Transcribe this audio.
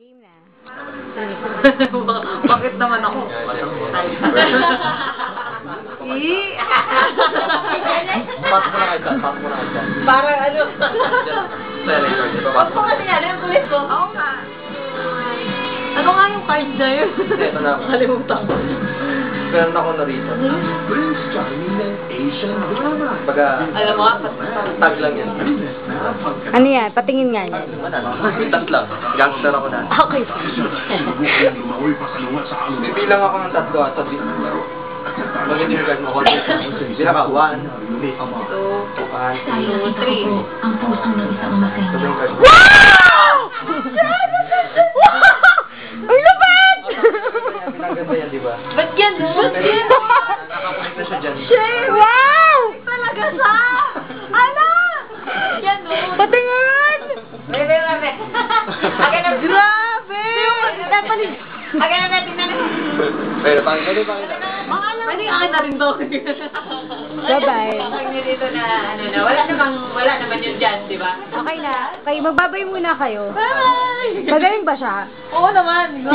Game na. Bakit naman ako? Pasok mo na kayo dyan. Pasok mo na kayo dyan. Parang ano? Sa elevator, di ba? Pasok Ako kasi nga, yung kulit ko. Oo nga. Ano nga yung card na yun? Ito na. Kalimutan ko. Meron ako na rito. Prince Charming ng Asian drama. Baga, Alam mo, tag lang yan. Ano yan? Patingin nga yan. Wala na. Tas lang. Gangster ako na. Okay. Bibilang ako ng tatlo at sabi. Mag-inirgan mo ako. Bilang ka, 1, 2, 3. Ang puso ng isang masaya. Wow! Ang lupit! Pinaganda yan, di ba? Ba't yan? Ba't yan? Nakakunik na siya dyan. Wow! Talaga sa? Ano? Yan o. Patingin! Bebe. Agad na. Grabe! Agad na natin na. Pero, pakita. Pwede akin na rin to. Bye-bye. Pag nyo dito na, ano na, wala naman yun dyan, di ba? Okay na. Okay, magbabay muna kayo. Bye! Magaling ba siya? Oo naman.